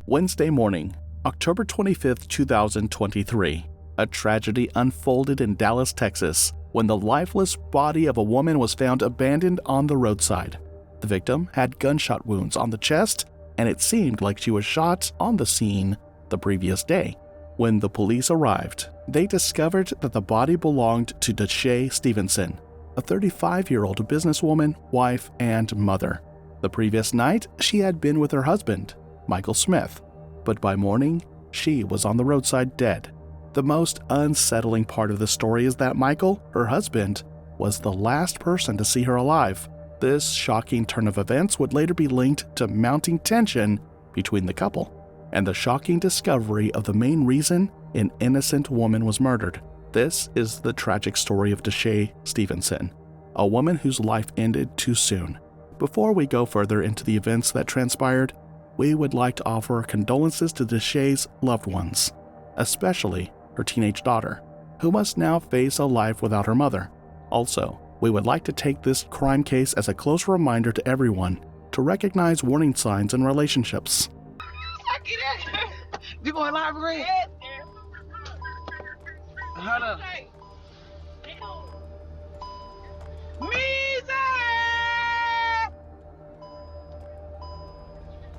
Wednesday morning, October 25, 2023, a tragedy unfolded in Dallas, Texas, when the lifeless body of a woman was found abandoned on the roadside. The victim had gunshot wounds on the chest, and it seemed like she was shot on the scene the previous day. When the police arrived, they discovered that the body belonged to Dishaye Stevenson, a 35-year-old businesswoman, wife, and mother. The previous night, she had been with her husband, Michael Smith, but by morning, she was on the roadside dead. The most unsettling part of the story is that Michael, her husband, was the last person to see her alive. This shocking turn of events would later be linked to mounting tension between the couple, and the shocking discovery of the main reason an innocent woman was murdered. This is the tragic story of Dishaye Stevenson, a woman whose life ended too soon. Before we go further into the events that transpired, we would like to offer condolences to Dishaye's loved ones, especially her teenage daughter, who must now face a life without her mother. Also, we would like to take this crime case as a close reminder to everyone to recognize warning signs in relationships. You going live, Greg? Yes, hold up.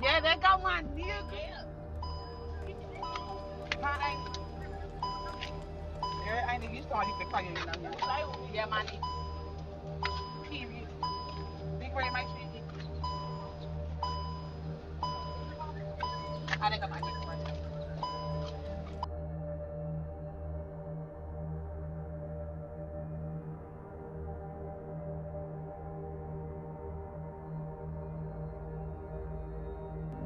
Yeah, that got my nigga. I think you started to play it. Yeah, my nigga. Period. Big Red, make sure you get this. I think I might get it right now.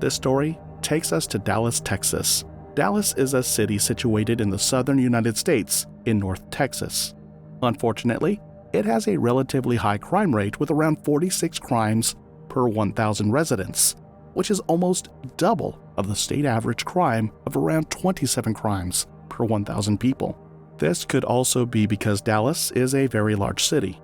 This story takes us to Dallas, Texas. Dallas is a city situated in the southern United States in North Texas. Unfortunately, it has a relatively high crime rate with around 46 crimes per 1,000 residents, which is almost double of the state average crime of around 27 crimes per 1,000 people. This could also be because Dallas is a very large city.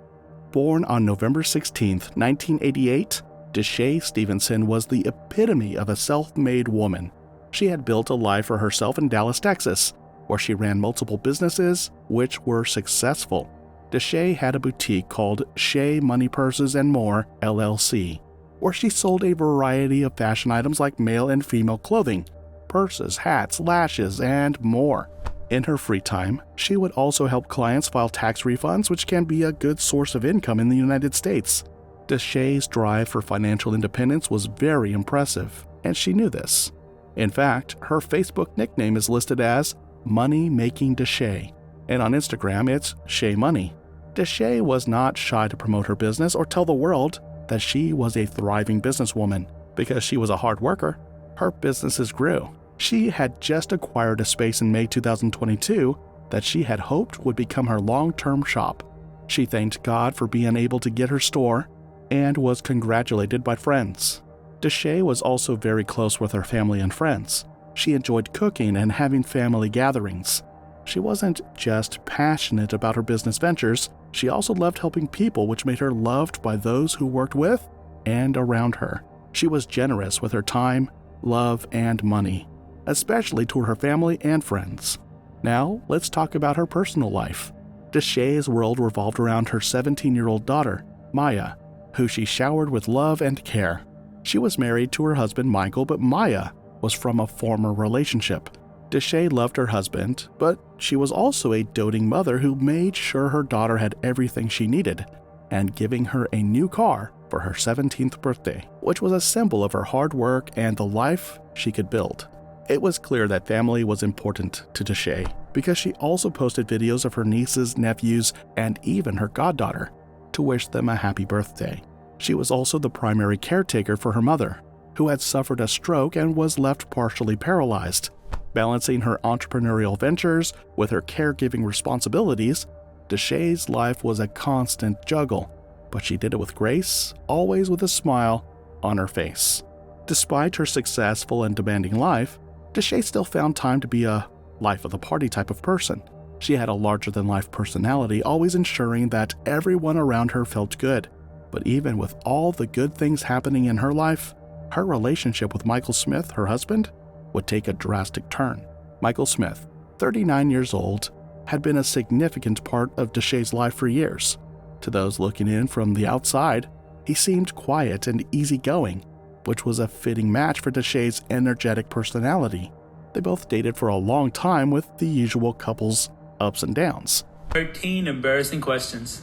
Born on November 16, 1988, Dishaye Stevenson was the epitome of a self-made woman. She had built a life for herself in Dallas, Texas, where she ran multiple businesses which were successful. Dishaye had a boutique called Shea Money Purses and More, LLC, where she sold a variety of fashion items like male and female clothing, purses, hats, lashes, and more. In her free time, she would also help clients file tax refunds, which can be a good source of income in the United States. Dishaye's drive for financial independence was very impressive, and she knew this. In fact, her Facebook nickname is listed as Money Making Dishaye, and on Instagram it's Shea Money. Dishaye was not shy to promote her business or tell the world that she was a thriving businesswoman. Because she was a hard worker, her businesses grew. She had just acquired a space in May 2022 that she had hoped would become her long-term shop. She thanked God for being able to get her store and was congratulated by friends. Dishaye was also very close with her family and friends. She enjoyed cooking and having family gatherings. She wasn't just passionate about her business ventures, she also loved helping people, which made her loved by those who worked with and around her. She was generous with her time, love, and money, especially toward her family and friends. Now, let's talk about her personal life. Dishaye's world revolved around her 17-year-old daughter, Maya, who she showered with love and care. She was married to her husband Michael, but Maya was from a former relationship. Dishaye loved her husband, but she was also a doting mother who made sure her daughter had everything she needed, and giving her a new car for her 17th birthday, which was a symbol of her hard work and the life she could build. It was clear that family was important to Dishaye because she also posted videos of her nieces, nephews, and even her goddaughter to wish them a happy birthday. She was also the primary caretaker for her mother, who had suffered a stroke and was left partially paralyzed. Balancing her entrepreneurial ventures with her caregiving responsibilities, Dishaye's life was a constant juggle, but she did it with grace, always with a smile on her face. Despite her successful and demanding life, Dishaye still found time to be a life-of-the-party type of person. She had a larger-than-life personality, always ensuring that everyone around her felt good. But even with all the good things happening in her life, her relationship with Michael Smith, her husband, would take a drastic turn. Michael Smith, 39 years old, had been a significant part of dishaye's life for years. To those looking in from the outside, he seemed quiet and easygoing, which was a fitting match for dishaye's energetic personality. They both dated for a long time with the usual couple's ups and downs. 13 embarrassing questions.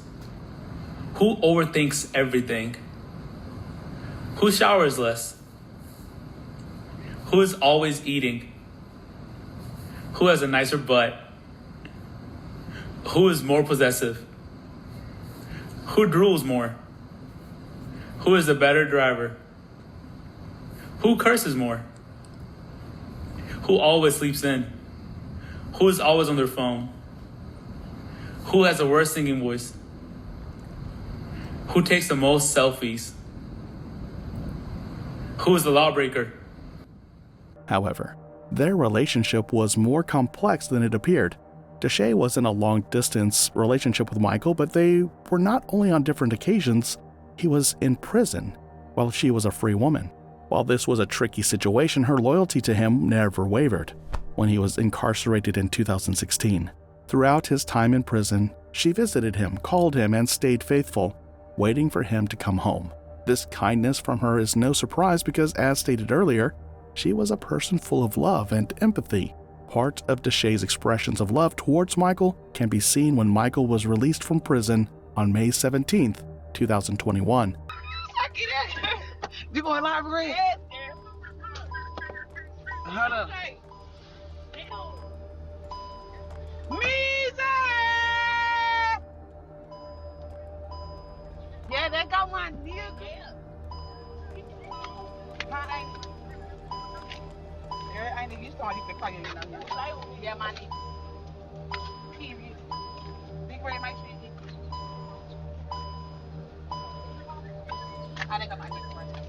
Who overthinks everything? Who showers less? Who is always eating? Who has a nicer butt? Who is more possessive? Who drools more? Who is the better driver? Who curses more? Who always sleeps in? Who is always on their phone? Who has the worst singing voice? Who takes the most selfies? Who is the lawbreaker? However, their relationship was more complex than it appeared. Dishaye was in a long-distance relationship with Michael, but they were not only on different occasions. He was in prison, while she was a free woman. While this was a tricky situation, her loyalty to him never wavered. When he was incarcerated in 2016, throughout his time in prison, she visited him, called him, and stayed faithful, waiting for him to come home. This kindness from her is no surprise because, as stated earlier, she was a person full of love and empathy. Part of dishaye's expressions of love towards Michael can be seen when Michael was released from prison on May 17th, 2021. You going live again? Yes, hold up. Yeah, that got one nigga. I think you started to play it. Yeah, my nigga. Period. Big Ray, make sure you get this. I think I might get it right now.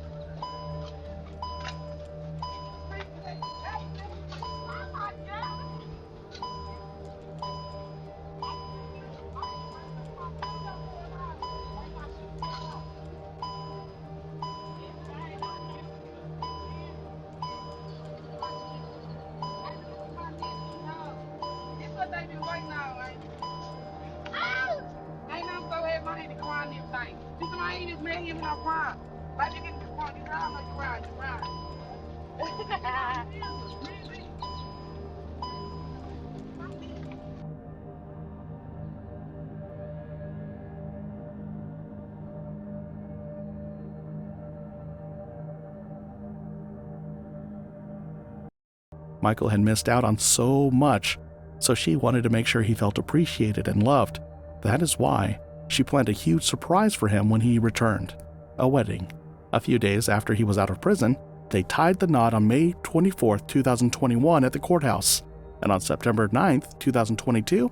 Michael had missed out on so much, so she wanted to make sure he felt appreciated and loved. That is why she planned a huge surprise for him when he returned, a wedding. A few days after he was out of prison, they tied the knot on May 24, 2021 at the courthouse, and on September 9th, 2022,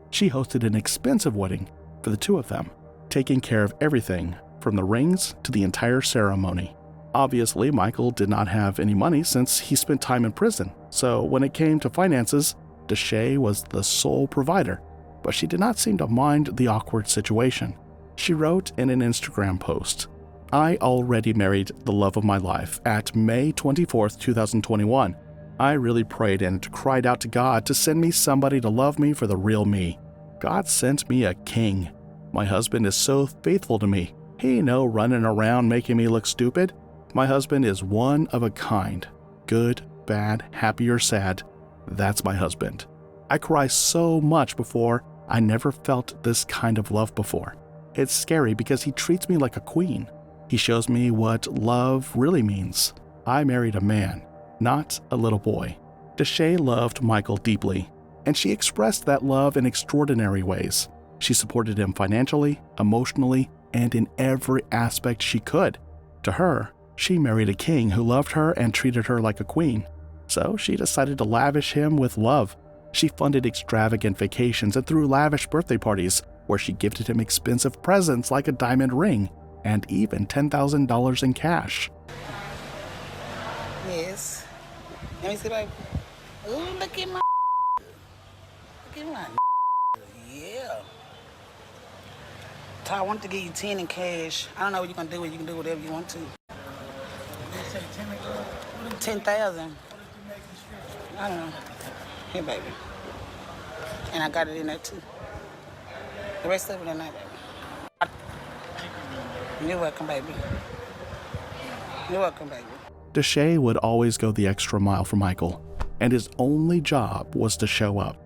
she hosted an expensive wedding for the two of them, taking care of everything from the rings to the entire ceremony. Obviously, Michael did not have any money since he spent time in prison, so when it came to finances, dishaye was the sole provider, but she did not seem to mind the awkward situation. She wrote in an Instagram post, "I already married the love of my life at May 24th, 2021. I really prayed and cried out to God to send me somebody to love me for the real me. God sent me a king. My husband is so faithful to me. He ain't no running around making me look stupid. My husband is one of a kind. Good, bad, happy or sad. That's my husband. I cry so much before. I never felt this kind of love before. It's scary because he treats me like a queen. He shows me what love really means. I married a man, not a little boy." Dishaye loved Michael deeply, and she expressed that love in extraordinary ways. She supported him financially, emotionally, and in every aspect she could. To her, she married a king who loved her and treated her like a queen. So she decided to lavish him with love. She funded extravagant vacations and threw lavish birthday parties where she gifted him expensive presents like a diamond ring and even $10,000 in cash. Yes. Let me see, baby. Ooh, look at my. Look at my. Yeah. So I want to give you 10 in cash. I don't know what you're going to do. You can do whatever you want to. 10,000. I don't know. Here, baby. And I got it in there too. The rest of it in there, baby. You're welcome, baby. You're welcome, baby. Dishaye would always go the extra mile for Michael, and his only job was to show up,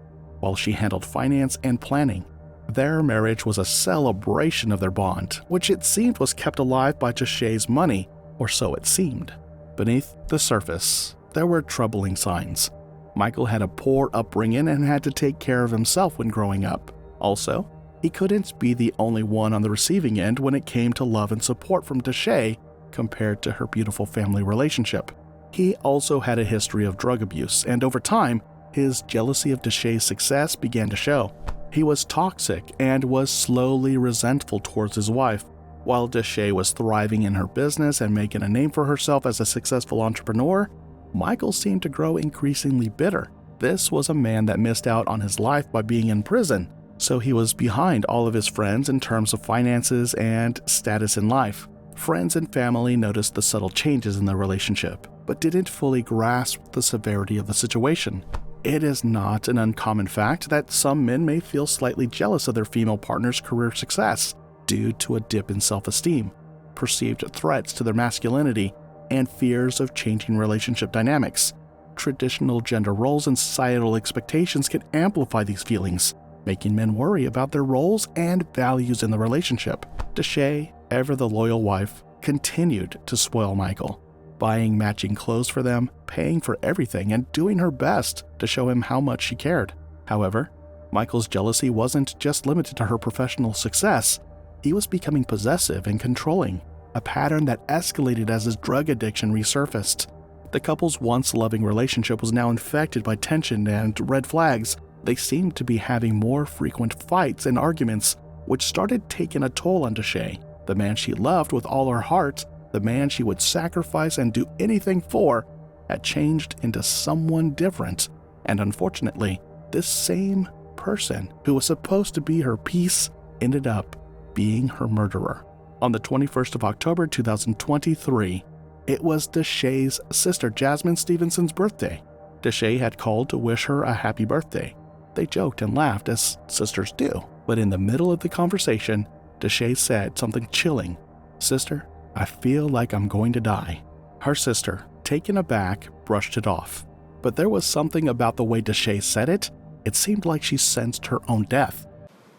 while she handled finance and planning. Their marriage was a celebration of their bond, which it seemed was kept alive by Dishaye's money, or so it seemed. Beneath the surface, there were troubling signs. Michael had a poor upbringing and had to take care of himself when growing up. Also, he couldn't be the only one on the receiving end when it came to love and support from Dishaye compared to her beautiful family relationship. He also had a history of drug abuse, and over time, his jealousy of Dishaye's success began to show. He was toxic and was slowly resentful towards his wife. While Dishaye was thriving in her business and making a name for herself as a successful entrepreneur, Michael seemed to grow increasingly bitter. This was a man that missed out on his life by being in prison, so he was behind all of his friends in terms of finances and status in life. Friends and family noticed the subtle changes in their relationship, but didn't fully grasp the severity of the situation. It is not an uncommon fact that some men may feel slightly jealous of their female partner's career success due to a dip in self-esteem, perceived threats to their masculinity, and fears of changing relationship dynamics. Traditional gender roles and societal expectations can amplify these feelings, making men worry about their roles and values in the relationship. Dishaye, ever the loyal wife, continued to spoil Michael, buying matching clothes for them, paying for everything, and doing her best to show him how much she cared. However, Michael's jealousy wasn't just limited to her professional success. He was becoming possessive and controlling, a pattern that escalated as his drug addiction resurfaced. The couple's once loving relationship was now infected by tension and red flags. They seemed to be having more frequent fights and arguments, which started taking a toll on Dishaye. The man she loved with all her heart, the man she would sacrifice and do anything for, had changed into someone different. And unfortunately, this same person who was supposed to be her peace ended up being her murderer. On the 21st of October 2023, it was Dishaye's sister Jasmine Stevenson's birthday. Dishaye had called to wish her a happy birthday. They joked and laughed as sisters do, but in the middle of the conversation, Dishaye said something chilling. "Sister, I feel like I'm going to die." Her sister, taken aback, brushed it off. But there was something about the way Dishaye said it. It seemed like she sensed her own death.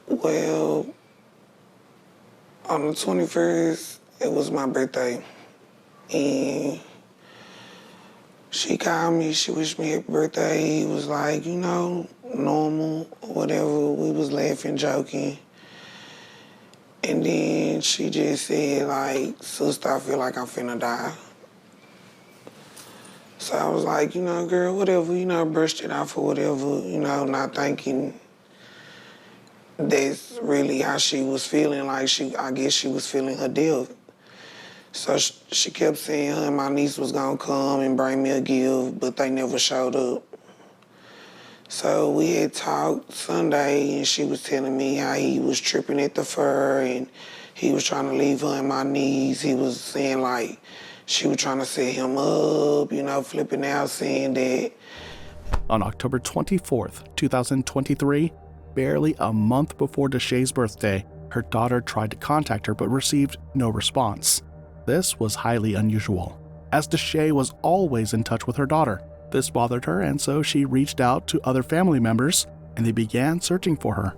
Well, on the 21st, it was my birthday. And she called me, she wished me happy birthday. It was like, normal, whatever. We was laughing, joking. And then she just said, like, "Sister, I feel like I'm finna die." So I was like, girl, whatever, brushed it off or whatever, not thinking that's really how she was feeling. Like, I guess she was feeling her death. So she kept saying her and my niece was gonna come and bring me a gift, but they never showed up. So we had talked Sunday, and she was telling me how he was tripping at the fair and he was trying to leave her and my niece. He was saying, like, she was trying to set him up, flipping out, saying that. On October 24th, 2023, barely a month before Dishaye's birthday, her daughter tried to contact her but received no response. This was highly unusual, as Dishaye was always in touch with her daughter. This bothered her, and so she reached out to other family members, and they began searching for her.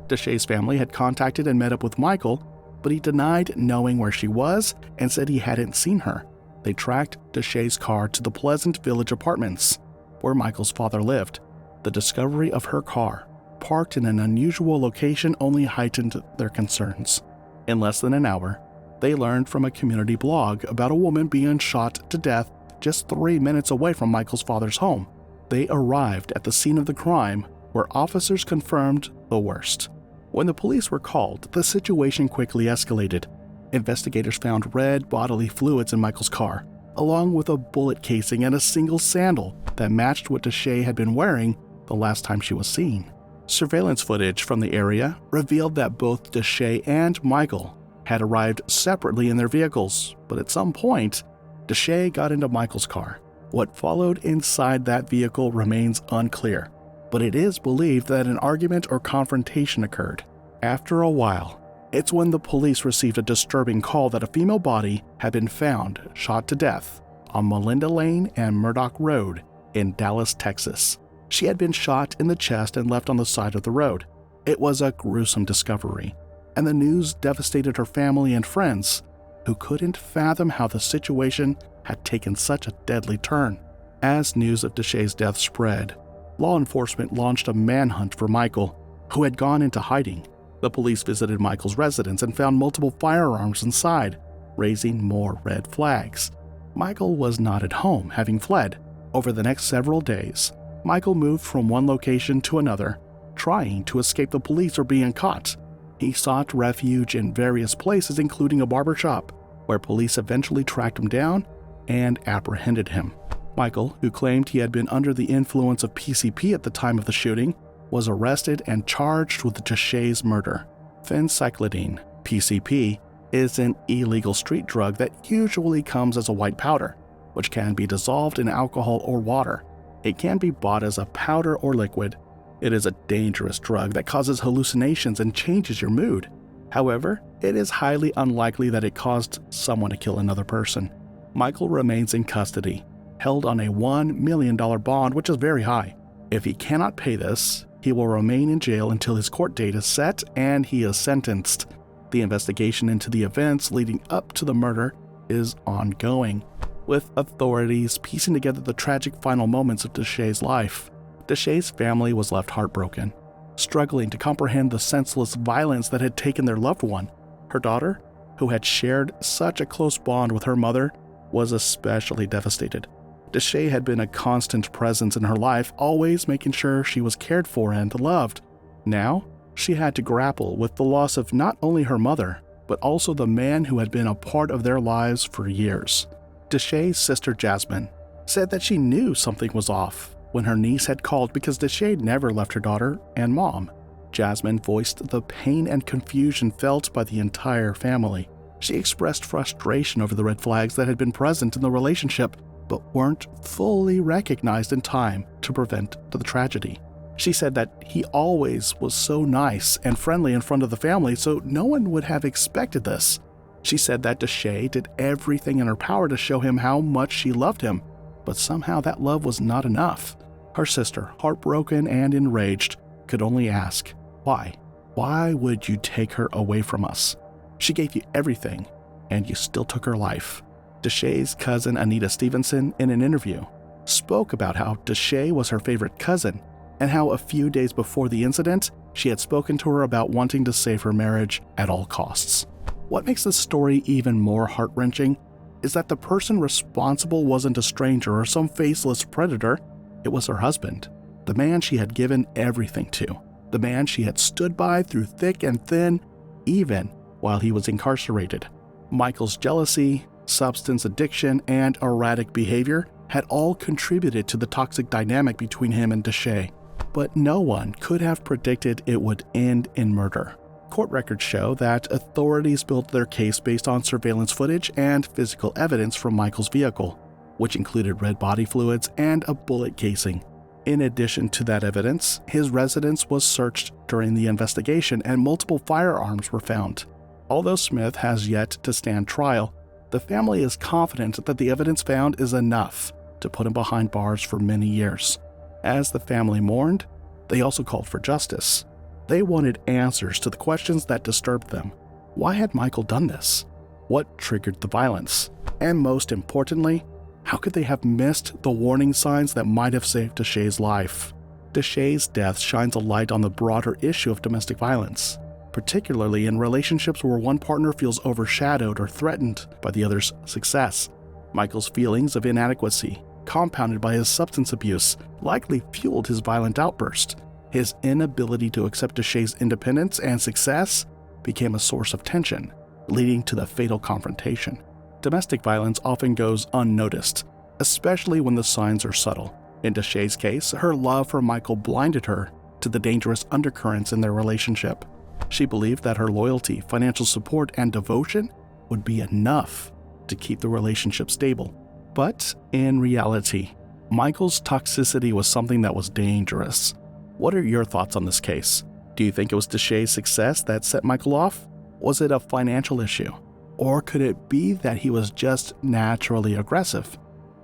Dishaye's family had contacted and met up with Michael, but he denied knowing where she was and said he hadn't seen her. They tracked Dishaye's car to the Pleasant Village Apartments, where Michael's father lived. The discovery of her car, parked in an unusual location, only heightened their concerns. In less than an hour, they learned from a community blog about a woman being shot to death just 3 minutes away from Michael's father's home. They arrived at the scene of the crime, where officers confirmed the worst. When the police were called, the situation quickly escalated. Investigators found red bodily fluids in Michael's car, along with a bullet casing and a single sandal that matched what Dishaye had been wearing the last time she was seen. Surveillance footage from the area revealed that both Dishaye and Michael had arrived separately in their vehicles, but at some point, Dishaye got into Michael's car, What followed inside that vehicle remains unclear, but it is believed that an argument or confrontation occurred. After a while, it's when the police received a disturbing call that a female body had been found shot to death on Melinda Lane and Murdoch Road in Dallas, Texas. She had been shot in the chest and left on the side of the road. It was a gruesome discovery, and the news devastated her family and friends, who couldn't fathom how the situation had taken such a deadly turn. As news of dishaye's death spread, law enforcement launched a manhunt for Michael, who had gone into hiding. The police visited Michael's residence and found multiple firearms inside, raising more red flags. Michael was not at home, having fled. Over the next several days, Michael moved from one location to another, trying to escape the police or being caught. He sought refuge in various places, including a barbershop, where police eventually tracked him down and apprehended him. Michael, who claimed he had been under the influence of PCP at the time of the shooting, was arrested and charged with dishaye's murder. Phencyclidine, PCP, is an illegal street drug that usually comes as a white powder, which can be dissolved in alcohol or water. It can be bought as a powder or liquid. It is a dangerous drug that causes hallucinations and changes your mood. However, it is highly unlikely that it caused someone to kill another person. Michael remains in custody, held on a $1 million bond, which is very high. If he cannot pay this, he will remain in jail until his court date is set and he is sentenced. The investigation into the events leading up to the murder is ongoing, with authorities piecing together the tragic final moments of dishaye's life. Dishaye's family was left heartbroken, struggling to comprehend the senseless violence that had taken their loved one. Her daughter, who had shared such a close bond with her mother, was especially devastated. Dishaye had been a constant presence in her life, always making sure she was cared for and loved. Now, she had to grapple with the loss of not only her mother, but also the man who had been a part of their lives for years. Dishaye's sister Jasmine said that she knew something was off when her niece had called because Dishaye never left her daughter and mom. Jasmine voiced the pain and confusion felt by the entire family. She expressed frustration over the red flags that had been present in the relationship, but weren't fully recognized in time to prevent the tragedy. She said that he always was so nice and friendly in front of the family, so no one would have expected this. She said that Dishaye did everything in her power to show him how much she loved him, but somehow that love was not enough. Her sister, heartbroken and enraged, could only ask, why? Why would you take her away from us? She gave you everything, and you still took her life. Dishaye's cousin Anita Stevenson, in an interview, spoke about how Dishaye was her favorite cousin and how a few days before the incident, she had spoken to her about wanting to save her marriage at all costs. What makes this story even more heart-wrenching is that the person responsible wasn't a stranger or some faceless predator. It was her husband, the man she had given everything to, the man she had stood by through thick and thin, even while he was incarcerated. Michael's jealousy, substance addiction, and erratic behavior had all contributed to the toxic dynamic between him and Dishaye, but no one could have predicted it would end in murder. Court records show that authorities built their case based on surveillance footage and physical evidence from Michael's vehicle, which included red body fluids and a bullet casing. In addition to that evidence, his residence was searched during the investigation and multiple firearms were found. Although Smith has yet to stand trial, the family is confident that the evidence found is enough to put him behind bars for many years. As the family mourned, they also called for justice. They wanted answers to the questions that disturbed them. Why had Michael done this? What triggered the violence? And most importantly, how could they have missed the warning signs that might have saved Dishaye's life? Dishaye's death shines a light on the broader issue of domestic violence, particularly in relationships where one partner feels overshadowed or threatened by the other's success. Michael's feelings of inadequacy, compounded by his substance abuse, likely fueled his violent outburst. His inability to accept Dishaye's independence and success became a source of tension, leading to the fatal confrontation. Domestic violence often goes unnoticed, especially when the signs are subtle. In Dishaye's case, her love for Michael blinded her to the dangerous undercurrents in their relationship. She believed that her loyalty, financial support, and devotion would be enough to keep the relationship stable. But in reality, Michael's toxicity was something that was dangerous. What are your thoughts on this case? Do you think it was dishaye's success that set Michael off? Was it a financial issue? Or could it be that he was just naturally aggressive?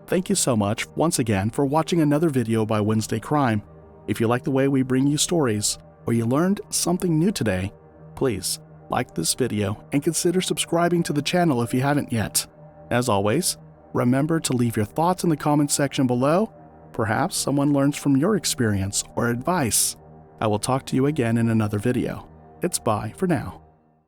Thank you so much once again for watching another video by Wednesday Crime. If you like the way we bring you stories, or you learned something new today, please like this video and consider subscribing to the channel if you haven't yet. As always, remember to leave your thoughts in the comments section below. Perhaps someone learns from your experience or advice. I will talk to you again in another video. It's bye for now.